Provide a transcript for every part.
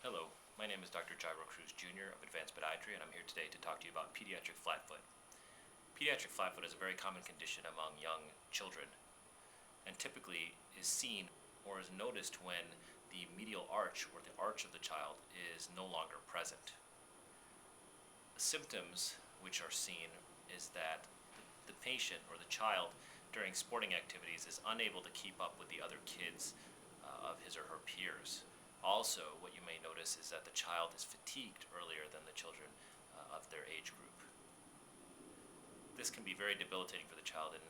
Hello, my name is Dr. Jairo Cruz Jr. of Advanced Podiatry, and I'm here today to talk to you about pediatric flatfoot. Pediatric flatfoot is a very common condition among young children, and typically is seen or is noticed when the medial arch or the arch of the child is no longer present. The symptoms which are seen is that the patient or the child during sporting activities is unable to keep up with the other kids of his or her peers. Also, what you may notice is that the child is fatigued earlier than the children of their age group. This can be very debilitating for the child and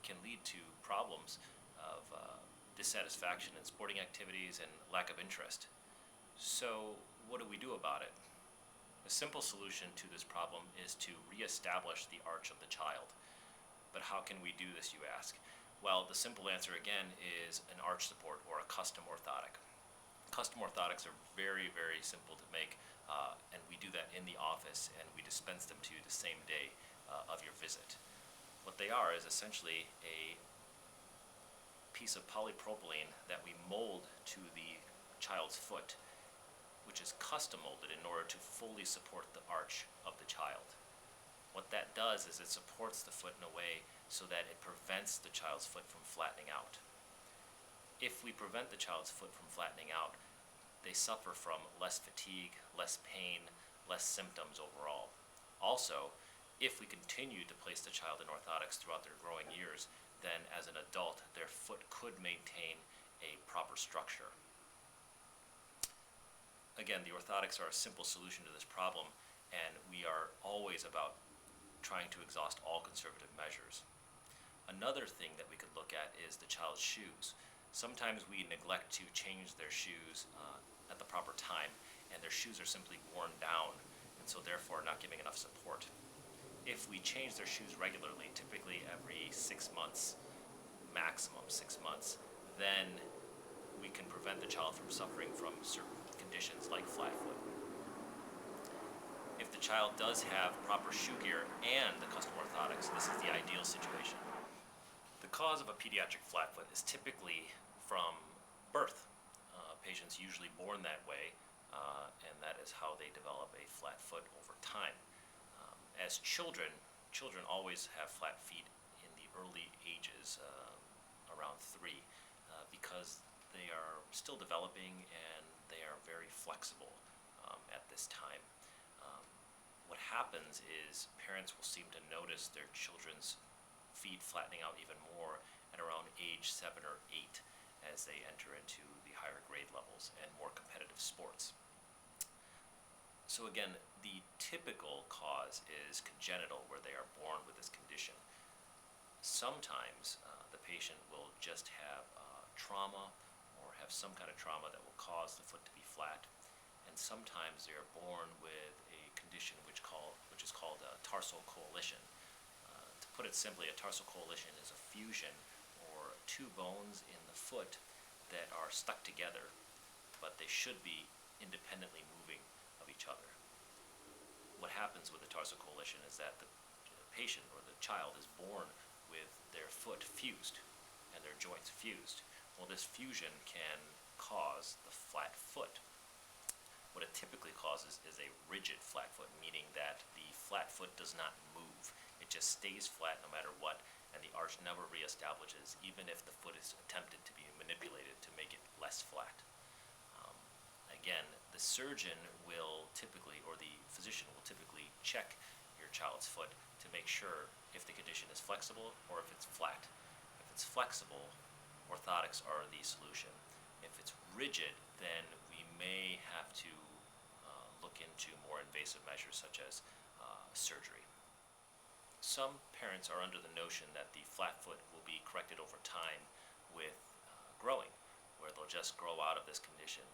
can lead to problems of dissatisfaction in sporting activities and lack of interest. So, what do we do about it? A simple solution to this problem is to reestablish the arch of the child. But how can we do this, you ask? Well, the simple answer again is an arch support or a custom orthotic. Custom orthotics are very, very simple to make, and we do that in the office, and we dispense them to you the same day of your visit. What they are is essentially a piece of polypropylene that we mold to the child's foot, which is custom molded in order to fully support the arch of the child. What that does is it supports the foot in a way so that it prevents the child's foot from flattening out. If we prevent the child's foot from flattening out, they suffer from less fatigue, less pain, less symptoms overall. Also, if we continue to place the child in orthotics throughout their growing years, then as an adult, their foot could maintain a proper structure. Again, the orthotics are a simple solution to this problem, and we are always about trying to exhaust all conservative measures. Another thing that we could look at is the child's shoes. Sometimes we neglect to change their shoes at the proper time, and their shoes are simply worn down, and so therefore not giving enough support. If we change their shoes regularly, typically every 6 months, maximum 6 months, then we can prevent the child from suffering from certain conditions like flatfoot. If the child does have proper shoe gear and the custom orthotics, this is the ideal situation. The cause of a pediatric flatfoot is typically from birth. Patients usually born that way, and that is how they develop a flat foot over time. As children always have flat feet in the early ages, around 3, because they are still developing and they are very flexible at this time. What happens is parents will seem to notice their children's feet flattening out even more at around age 7 or 8 as they enter into the higher grade levels and more competitive sports. So again, the typical cause is congenital, where they are born with this condition. Sometimes the patient will just have trauma or have some kind of trauma that will cause the foot to be flat, and sometimes they are born with a condition which is called a tarsal coalition. To put it simply, a tarsal coalition is a fusion or 2 bones in the foot that are stuck together, but they should be independently moving of each other. What happens with the tarsal coalition is that the patient or the child is born with their foot fused and their joints fused. Well, this fusion can cause the flat foot. What it typically causes is a rigid flat foot, meaning that the flat foot does not move. It just stays flat no matter what, and the arch never reestablishes, even if the foot is attempted to be manipulated to make it less flat. Again, the surgeon will typically, or the physician will typically check your child's foot to make sure if the condition is flexible or if it's flat. If it's flexible, orthotics are the solution. If it's rigid, then we may have to look into more invasive measures such as surgery. Some parents are under the notion that the flat foot will be corrected over time with growing, where they'll just grow out of this condition.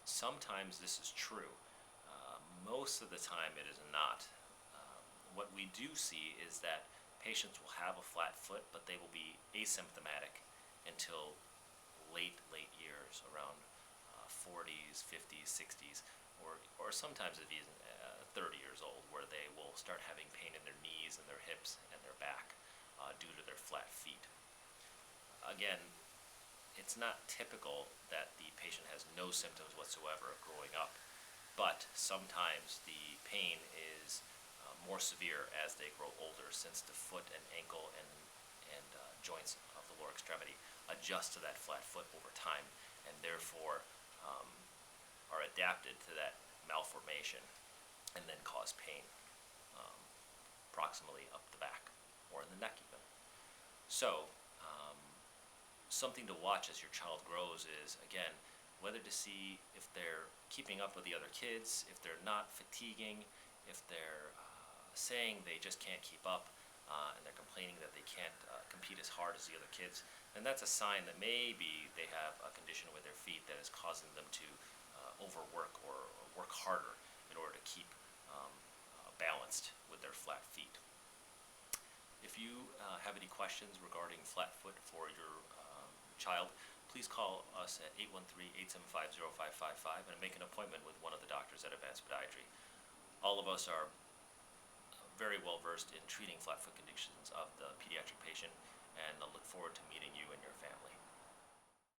Sometimes this is true. Most of the time it is not. What we do see is that patients will have a flat foot, but they will be asymptomatic until late years, around 40s, 50s, 60s, or sometimes even 30 years old, where they will start having pain in their knees and their hips and their back due to their flat feet. Again, it's not typical that the patient has no no symptoms whatsoever of growing up. But sometimes the pain is more severe as they grow older, since the foot and ankle and joints of the lower extremity adjust to that flat foot over time, and therefore are adapted to that malformation and then cause pain approximately up the back or in the neck even. So something to watch as your child grows is, again, whether to see if they're keeping up with the other kids, if they're not fatiguing, if they're saying they just can't keep up, and they're complaining that they can't compete as hard as the other kids, and that's a sign that maybe they have a condition with their feet that is causing them to overwork or work harder in order to keep balanced with their flat feet. If you have any questions regarding flat foot for your child, please call us at 813-875-0555 and make an appointment with one of the doctors at Advanced Podiatry. All of us are very well versed in treating flat foot conditions of the pediatric patient, and I look forward to meeting you and your family.